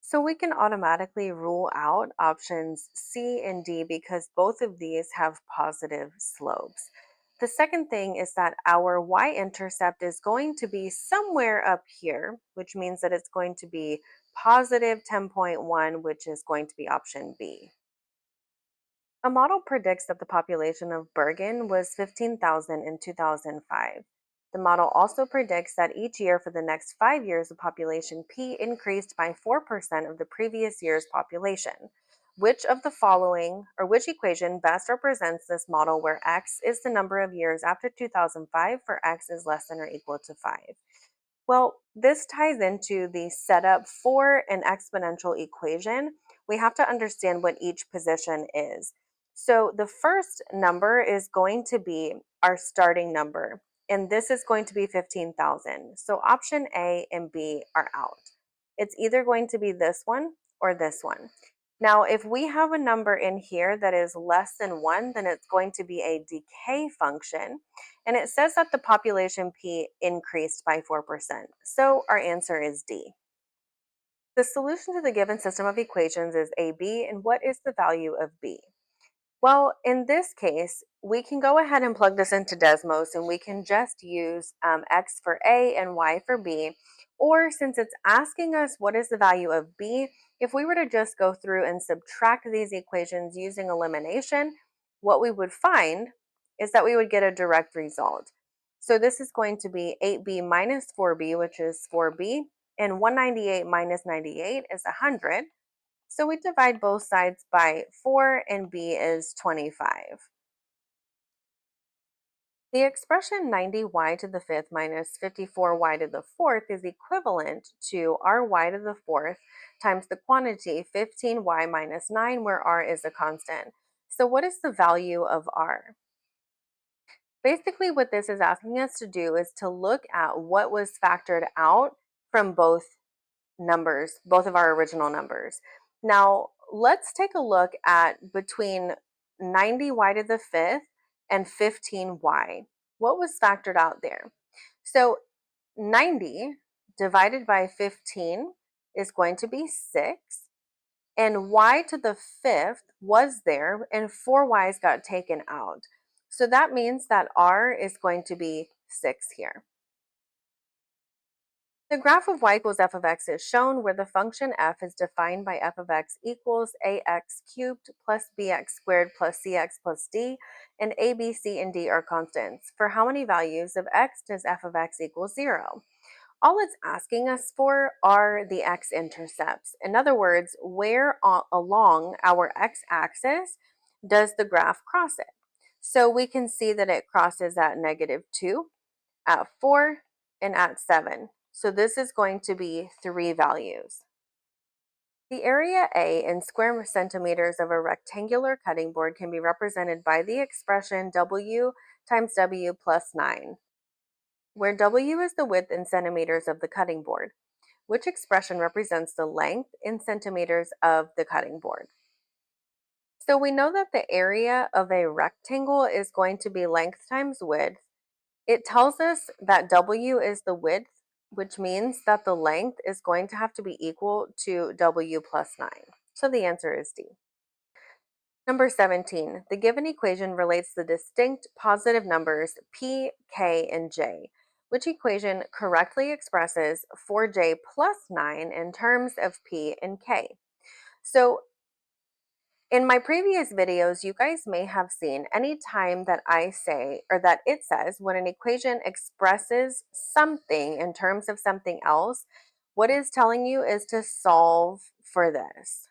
So we can automatically rule out options C and D because both of these have positive slopes. The second thing is that our y-intercept is going to be somewhere up here, which means that it's going to be positive 10.1, which is going to be option B. A model predicts that the population of Bergen was 15,000 in 2005. The model also predicts that each year for the next 5 years, the population P increased by 4% of the previous year's population. Which of the following, or which equation best represents this model where x is the number of years after 2005 for x is less than or equal to 5? Well, this ties into the setup for an exponential equation. We have to understand what each position is. So the first number is going to be our starting number, and this is going to be 15,000. So option A and B are out. It's either going to be this one or this one. Now, if we have a number in here that is less than 1, then it's going to be a decay function. And it says that the population P increased by 4%. So our answer is D. The solution to the given system of equations is AB, and what is the value of B? Well, in this case, we can go ahead and plug this into Desmos and we can just use X for A and Y for B. Or since it's asking us what is the value of B, if we were to just go through and subtract these equations using elimination, what we would find is that we would get a direct result. So this is going to be 8B minus 4B, which is 4B, and 198 minus 98 is 100. So we divide both sides by 4 and b is 25. The expression 90y to the fifth minus 54y to the fourth is equivalent to ry to the fourth times the quantity 15y minus 9, where r is a constant. So what is the value of r? Basically, what this is asking us to do is to look at what was factored out from both numbers, both of our original numbers. Now, let's take a look at between 90y to the fifth and 15y. What was factored out there? So 90 divided by 15 is going to be 6, and y to the fifth was there, and 4y's got taken out. So that means that r is going to be 6 here. The graph of y equals f of x is shown where the function f is defined by f of x equals ax cubed plus bx squared plus cx plus d, and a, b, c, and d are constants. For how many values of x does f of x equal 0? All it's asking us for are the x-intercepts. In other words, where along our x-axis does the graph cross it? So we can see that it crosses at -2, at 4, and at 7. So this is going to be 3 values. The area A in square centimeters of a rectangular cutting board can be represented by the expression W times W plus 9, where W is the width in centimeters of the cutting board. Which expression represents the length in centimeters of the cutting board? So we know that the area of a rectangle is going to be length times width. It tells us that W is the width, which means that the length is going to have to be equal to W plus 9. So the answer is D. Number 17, the given equation relates the distinct positive numbers P, K, and J. Which equation correctly expresses 4J plus 9 in terms of P and K? So in my previous videos, you guys may have seen any time that I say, or that it says, when an equation expresses something in terms of something else, what it's telling you is to solve for this.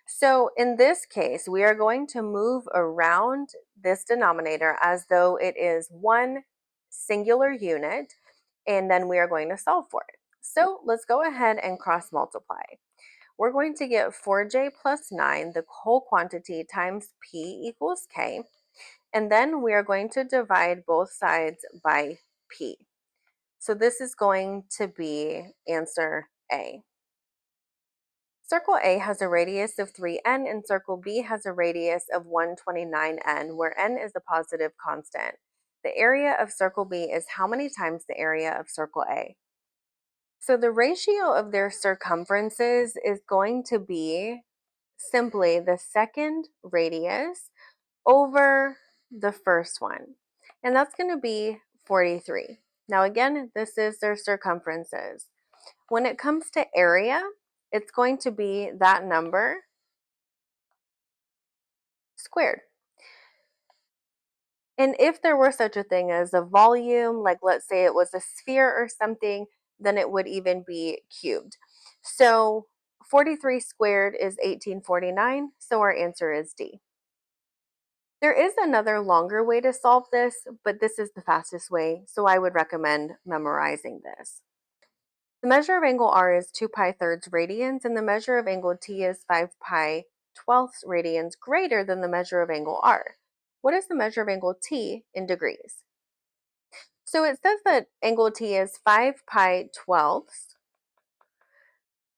So in this case, we are going to move around this denominator as though it is one singular unit, and then we are going to solve for it. So let's go ahead and cross multiply. We're going to get 4j plus 9, the whole quantity, times p equals k. And then we are going to divide both sides by p. So this is going to be answer A. Circle A has a radius of 3n and circle B has a radius of 129n, where n is a positive constant. The area of circle B is how many times the area of circle A? So the ratio of their circumferences is going to be simply the second radius over the first one. And that's going to be 43. Now, again, this is their circumferences. When it comes to area, it's going to be that number squared. And if there were such a thing as a volume, like let's say it was a sphere or something, then it would even be cubed. So 43 squared is 1849, so our answer is D. There is another longer way to solve this, but this is the fastest way, so I would recommend memorizing this. The measure of angle R is 2 pi thirds radians, and the measure of angle T is 5 pi twelfths radians greater than the measure of angle R. What is the measure of angle T in degrees? So it says that angle T is 5 pi twelfths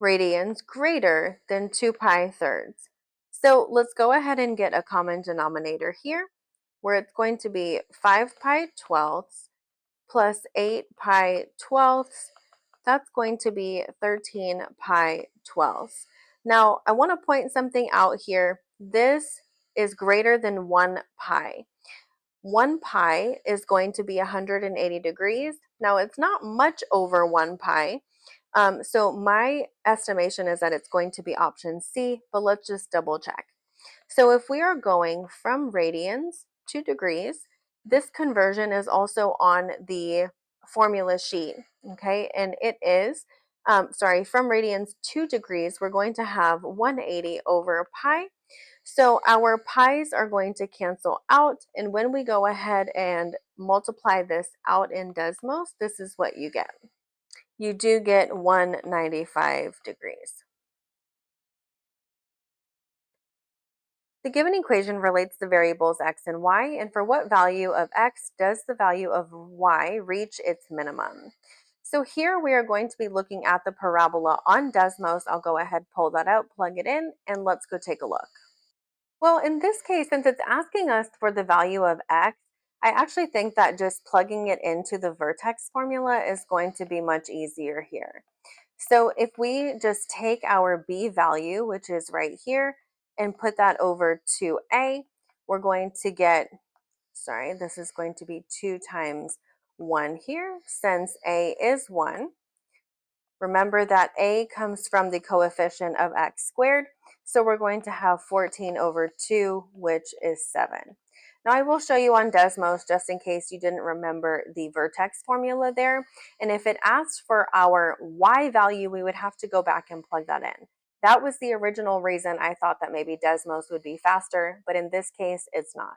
radians greater than 2 pi thirds. So let's go ahead and get a common denominator here, where it's going to be 5 pi twelfths plus 8 pi twelfths. That's going to be 13 pi twelfths. Now, I want to point something out here. This is greater than 1 pi. 1 pi is going to be 180 degrees. Now, it's not much over 1 pi. So my estimation is that it's going to be option C, but let's just double check. So if we are going from radians to degrees, this conversion is also on the formula sheet, okay? And it is, from radians to degrees, we're going to have 180 over pi. So our pi's are going to cancel out. And when we go ahead and multiply this out in Desmos, this is what you get. You do get 195 degrees. The given equation relates the variables x and y, and for what value of x does the value of y reach its minimum? So here we are going to be looking at the parabola on Desmos. I'll go ahead, pull that out, plug it in, and let's go take a look. Well, in this case, since it's asking us for the value of x, I actually think that just plugging it into the vertex formula is going to be much easier here. So if we just take our b value, which is right here, and put that over to a, we're going to get, this is going to be 2 times 1 here, since a is 1. Remember that a comes from the coefficient of x squared, so we're going to have 14 over 2, which is 7. Now I will show you on Desmos just in case you didn't remember the vertex formula there. And if it asked for our y value, we would have to go back and plug that in. That was the original reason I thought that maybe Desmos would be faster, but in this case, it's not.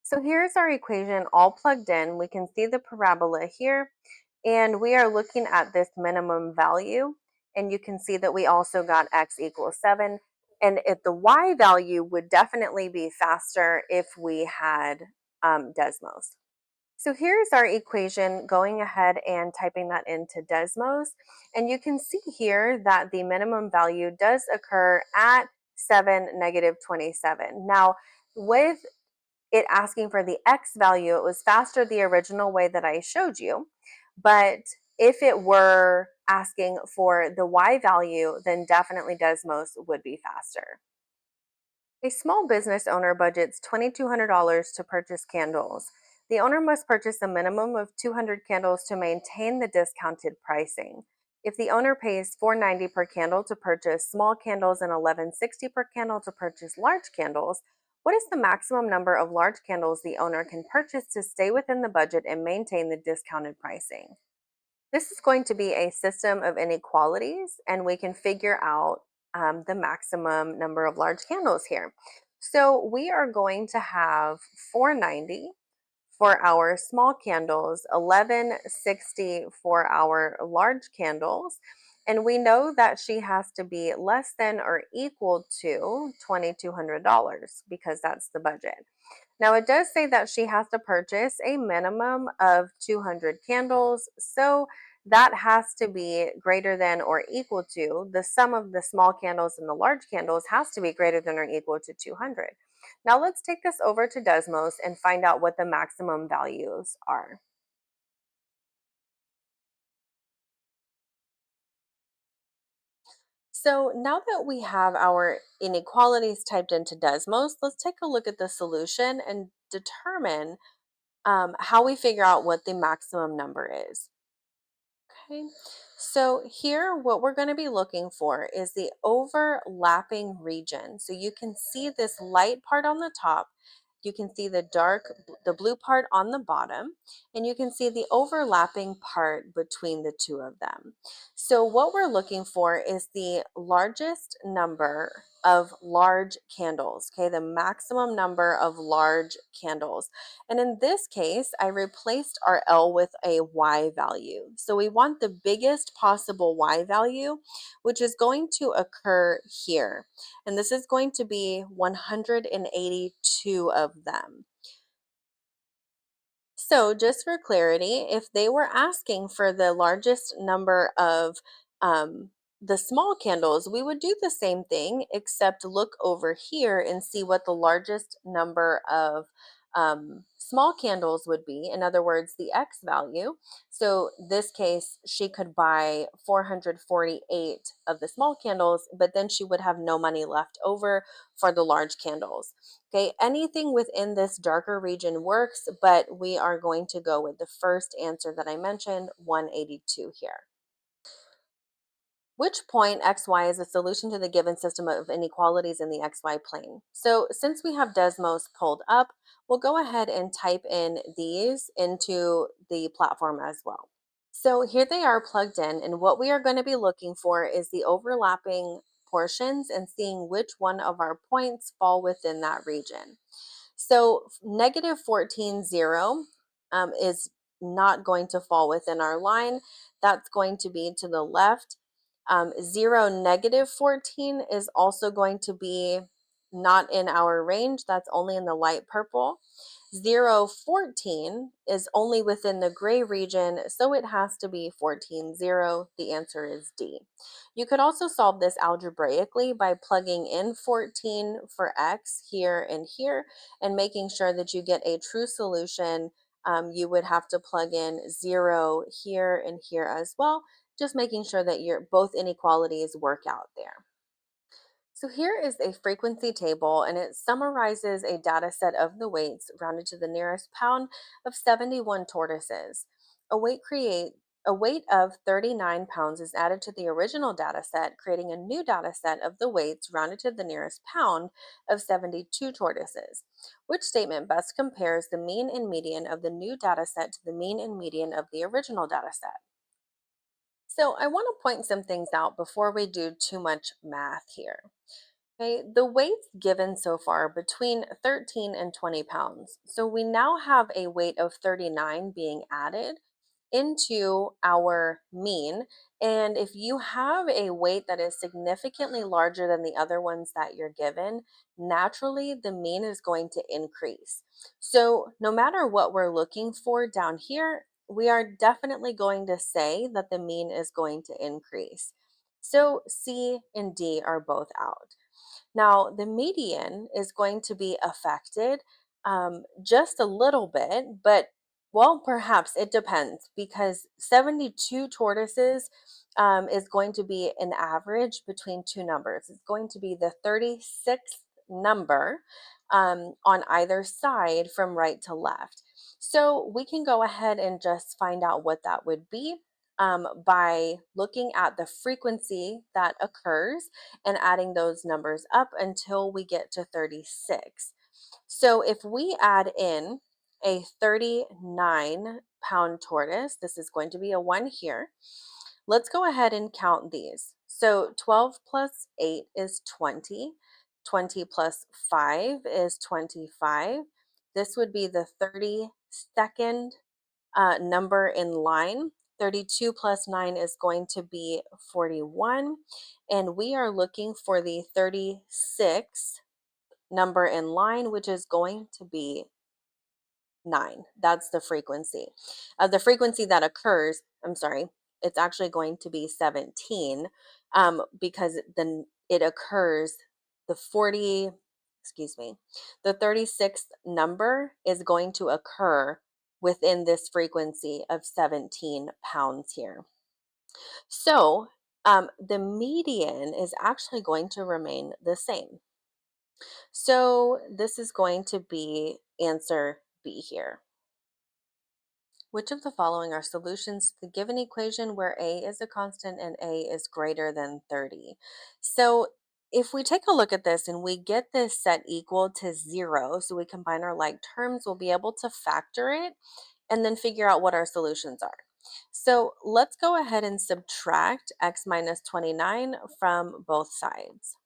So here's our equation all plugged in. We can see the parabola here, and we are looking at this minimum value. And you can see that we also got x equals 7. And if the y value would definitely be faster if we had Desmos. So here's our equation, going ahead and typing that into Desmos. And you can see here that the minimum value does occur at 7, negative 27. Now, with it asking for the x value, it was faster the original way that I showed you. But if it were asking for the y value, then definitely Desmos would be faster. A small business owner budgets $2,200 to purchase candles. The owner must purchase a minimum of 200 candles to maintain the discounted pricing. If the owner pays $4.90 per candle to purchase small candles and $11.60 per candle to purchase large candles, what is the maximum number of large candles the owner can purchase to stay within the budget and maintain the discounted pricing? This is going to be a system of inequalities, and we can figure out the maximum number of large candles here. So we are going to have 490 for our small candles, 1160 for our large candles, and we know that she has to be less than or equal to $2,200 because that's the budget. Now, it does say that she has to purchase a minimum of 200 candles, so that has to be greater than or equal to the sum of the small candles and the large candles has to be greater than or equal to 200. Now, let's take this over to Desmos and find out what the maximum values are. So now that we have our inequalities typed into Desmos, let's take a look at the solution and determine how we figure out what the maximum number is. Okay, so here what we're going to be looking for is the overlapping region. So you can see this light part on the top, you can see the blue part on the bottom, and you can see the overlapping part between the two of them. So what we're looking for is the largest number of large candles, okay, the maximum number of large candles. And in this case, I replaced our L with a Y value. So we want the biggest possible Y value, which is going to occur here. And this is going to be 182 of them. So, just for clarity, if they were asking for the largest number of the small candles, we would do the same thing, except look over here and see what the largest number of small candles would be. In other words, the X value. So, this case, she could buy 448 of the small candles, but then she would have no money left over for the large candles. Okay, anything within this darker region works, but we are going to go with the first answer that I mentioned, 182 here. Which point xy is a solution to the given system of inequalities in the xy plane? So since we have Desmos pulled up, we'll go ahead and type in these into the platform as well. So here they are plugged in, and what we are going to be looking for is the overlapping portions and seeing which one of our points fall within that region. So negative 14, 0 is not going to fall within our line. That's going to be to the left. 0, negative 14 is also going to be not in our range. That's only in the light purple. 0, 14 is only within the gray region, so it has to be 14, 0. The answer is D. You could also solve this algebraically by plugging in 14 for x here and here and making sure that you get a true solution. You would have to plug in 0 here and here as well, just making sure that your both inequalities work out there. So here is a frequency table, and it summarizes a data set of the weights rounded to the nearest pound of 71 tortoises. A weight create a weight of 39 pounds is added to the original data set, creating a new data set of the weights rounded to the nearest pound of 72 tortoises. Which statement best compares the mean and median of the new data set to the mean and median of the original data set? So I want to point some things out before we do too much math here. Okay, the weights given so far between 13 and 20 pounds. So we now have a weight of 39 being added into our mean. And if you have a weight that is significantly larger than the other ones that you're given, naturally the mean is going to increase. So no matter what we're looking for down here, we are definitely going to say that the mean is going to increase. So C and D are both out. Now, the median is going to be affected just a little bit, but well, perhaps it depends because 72 tortoises is going to be an average between two numbers. It's going to be the 36th number on either side from right to left. So we can go ahead and just find out what that would be by looking at the frequency that occurs and adding those numbers up until we get to 36. So if we add in a 39-pound tortoise, this is going to be a 1 here. Let's go ahead and count these. So 12 plus 8 is 20. 20 plus 5 is 25. This would be the 32nd number in line. 32 plus 9 is going to be 41. And we are looking for the 36th number in line, which is going to be 9. That's the frequency. The frequency that occurs, I'm sorry, it's actually going to be 17 because then it occurs the 40, excuse me, the 36th number is going to occur within this frequency of 17 pounds here. So The median is actually going to remain the same. So this is going to be answer B here. Which of the following are solutions to the given equation where a is a constant and a is greater than 30? So if we take a look at this and we get this set equal to 0, so we combine our like terms, we'll be able to factor it and then figure out what our solutions are. So let's go ahead and subtract x minus 29 from both sides.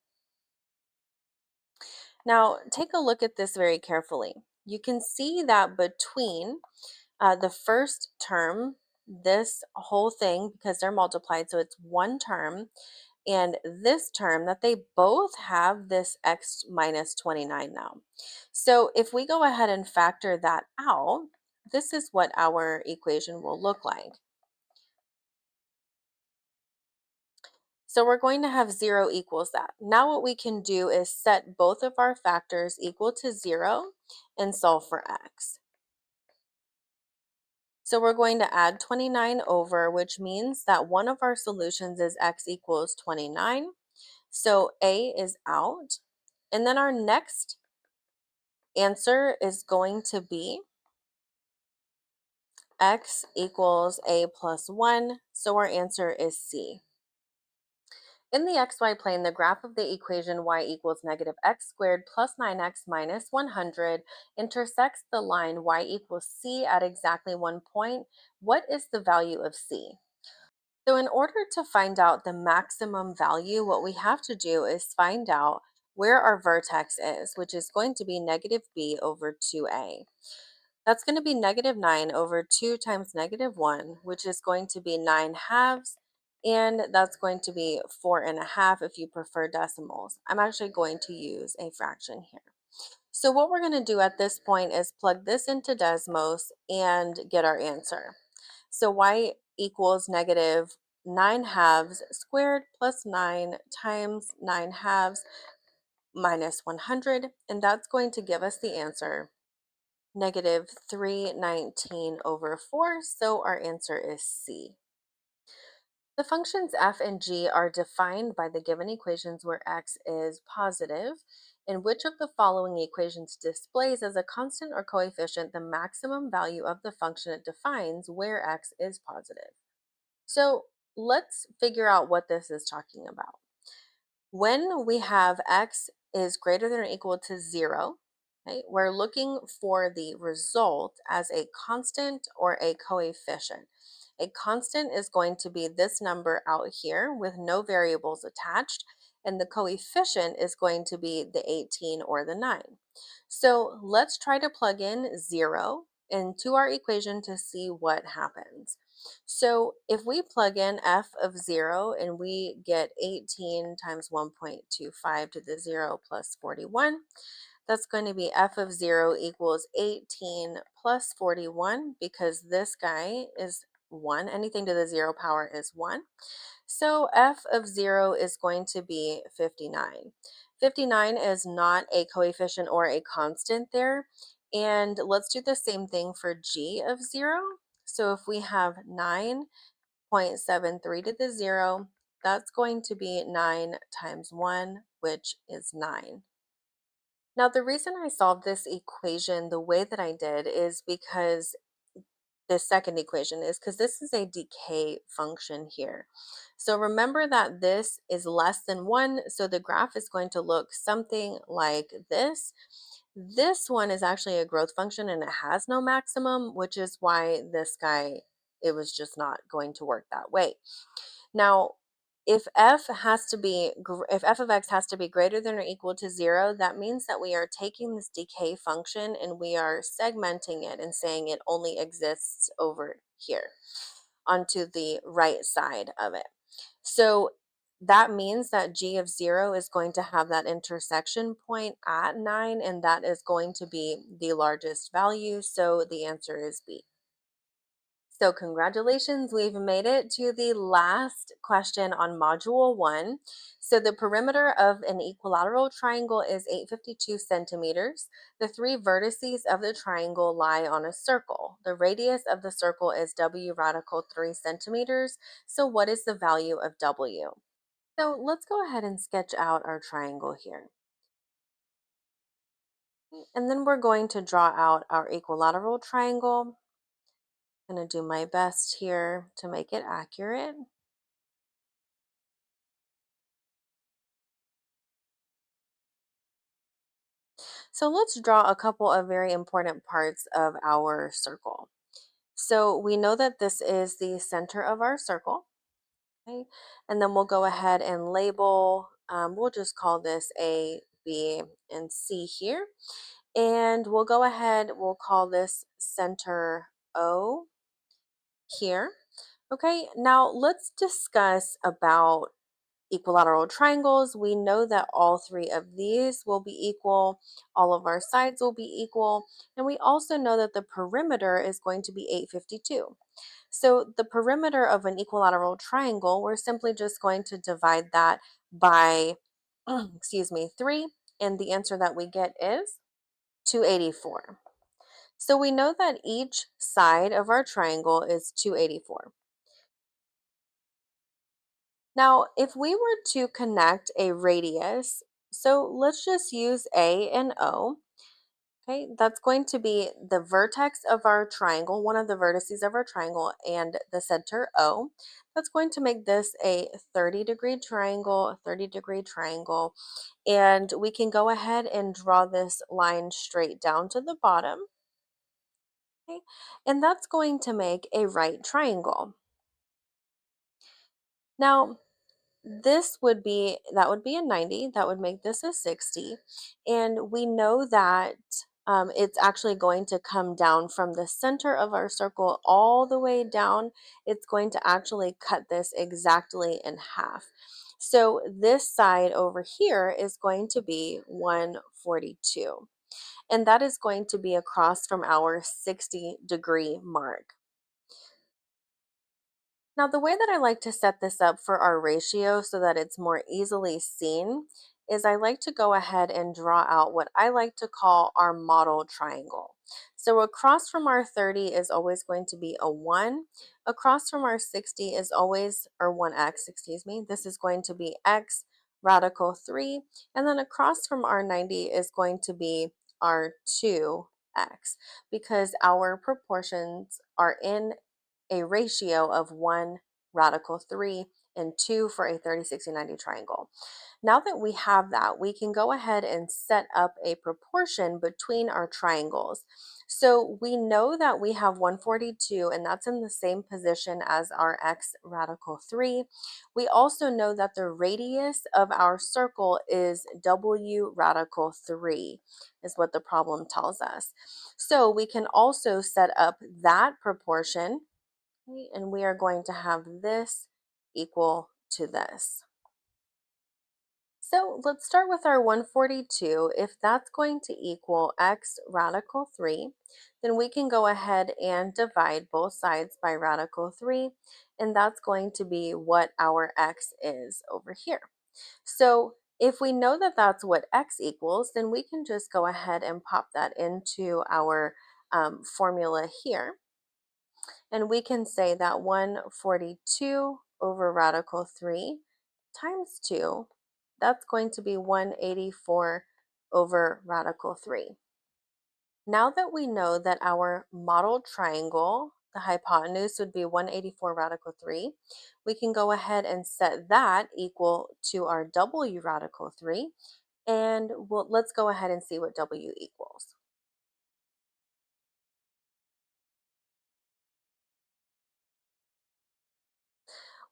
Now, take a look at this very carefully. You can see that between the first term, this whole thing, because they're multiplied, so it's one term, and this term, that they both have this x minus 29 now. So if we go ahead and factor that out, this is what our equation will look like. So we're going to have 0 equals that. Now what we can do is set both of our factors equal to 0 and solve for x. So we're going to add 29 over, which means that one of our solutions is x equals 29. So A is out. And then our next answer is going to be x equals a plus 1. So our answer is C. In the xy plane, the graph of the equation y equals negative x squared plus 9x minus 100 intersects the line y equals c at exactly 1 point. What is the value of c? So in order to find out the maximum value, what we have to do is find out where our vertex is, which is going to be negative b over 2a. That's going to be negative 9 over 2 times negative 1, which is going to be 9 halves, and that's going to be 4.5 if you prefer decimals. I'm actually going to use a fraction here. So what we're going to do at this point is plug this into Desmos and get our answer. So y equals negative 9 halves squared plus 9 times 9 halves minus 100, and that's going to give us the answer negative 319 over 4, so our answer is C. The functions f and g are defined by the given equations where x is positive, and which of the following equations displays as a constant or coefficient the maximum value of the function it defines where x is positive. So let's figure out what this is talking about. When we have x is greater than or equal to 0, okay, we're looking for the result as a constant or a coefficient. A constant is going to be this number out here with no variables attached, and the coefficient is going to be the 18 or the 9. So let's try to plug in 0 into our equation to see what happens. So if we plug in f of 0 and we get 18 times 1.25 to the 0 plus 41, that's going to be f of 0 equals 18 plus 41, because this guy is 1. Anything to the 0 power is 1. So f of 0 is going to be 59. 59 is not a coefficient or a constant there. And let's do the same thing for g of 0. So if we have 9.73 to the 0, that's going to be 9 times 1, which is 9. Now, the reason I solved this equation the way that I did is because the second equation is because this is a decay function here. So remember that this is less than 1, so the graph is going to look something like this. This one is actually a growth function and it has no maximum, which is why this guy, it was just not going to work that way. Now, if if f of x has to be greater than or equal to 0, that means that we are taking this decay function and we are segmenting it and saying it only exists over here onto the right side of it. So that means that g of 0 is going to have that intersection point at 9, and that is going to be the largest value. So the answer is B. So, congratulations, we've made it to the last question on Module 1. So, the perimeter of an equilateral triangle is 852 centimeters. The three vertices of the triangle lie on a circle. The radius of the circle is W radical 3 centimeters. So, what is the value of W? So, let's go ahead and sketch out our triangle here. And then we're going to draw out our equilateral triangle. I'm going to do my best here to make it accurate. So let's draw a couple of very important parts of our circle. So we know that this is the center of our circle, okay? And then we'll go ahead and label, we'll just call this A, B, and C here. And we'll go ahead, we'll call this center O here. Okay, now let's discuss about equilateral triangles. We know that all three of these will be equal, all of our sides will be equal, and we also know that the perimeter is going to be 852. So the perimeter of an equilateral triangle, we're simply just going to divide that by, excuse me, 3, and the answer that we get is 284. So we know that each side of our triangle is 284. Now, if we were to connect a radius, so let's just use A and O, okay? That's going to be the vertex of our triangle, one of the vertices of our triangle, and the center O. That's going to make this a 30-degree triangle, a 30-degree triangle. And we can go ahead and draw this line straight down to the bottom, okay? And that's going to make a right triangle. Now, this would be, that would be a 90, that would make this a 60. And we know that it's actually going to come down from the center of our circle all the way down. It's going to actually cut this exactly in half. So this side over here is going to be 142. And that is going to be across from our 60-degree mark. Now, the way that I like to set this up for our ratio so that it's more easily seen is I like to go ahead and draw out what I like to call our model triangle. So across from our 30 is always going to be a 1. Across from our 60 is always, or 1x, excuse me, this is going to be x radical 3. And then across from our 90 is going to be our 2x because our proportions are in a ratio of 1 radical 3 and 2 for a 30, 60, 90 triangle. Now that we have that, we can go ahead and set up a proportion between our triangles. So we know that we have 142, and that's in the same position as our x radical 3. We also know that the radius of our circle is w radical 3, is what the problem tells us. So we can also set up that proportion. Okay, and we are going to have this equal to this. So let's start with our 142. If that's going to equal x radical 3, then we can go ahead and divide both sides by radical 3, and that's going to be what our x is over here. So if we know that that's what x equals, then we can just go ahead and pop that into our formula here. And we can say that 142 over radical 3 times 2, that's going to be 184 over radical 3. Now that we know that our model triangle, the hypotenuse would be 184 radical 3, we can go ahead and set that equal to our w radical 3. And let's go ahead and see what w equals.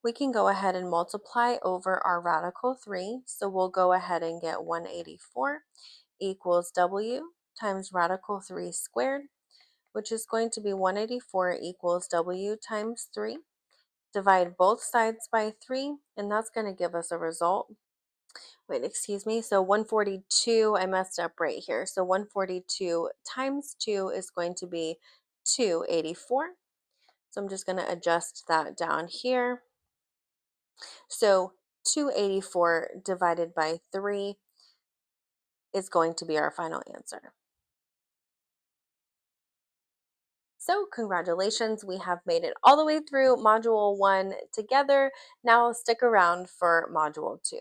We can go ahead and multiply over our radical 3. So we'll go ahead and get 184 equals w times radical 3 squared, which is going to be 184 equals w times 3. Divide both sides by 3, and that's going to give us a result. Wait, excuse me. So 142, I messed up right here. So 142 times 2 is going to be 284. So I'm just going to adjust that down here. So 284 divided by 3 is going to be our final answer. So congratulations, we have made it all the way through Module 1 together. Now stick around for Module 2.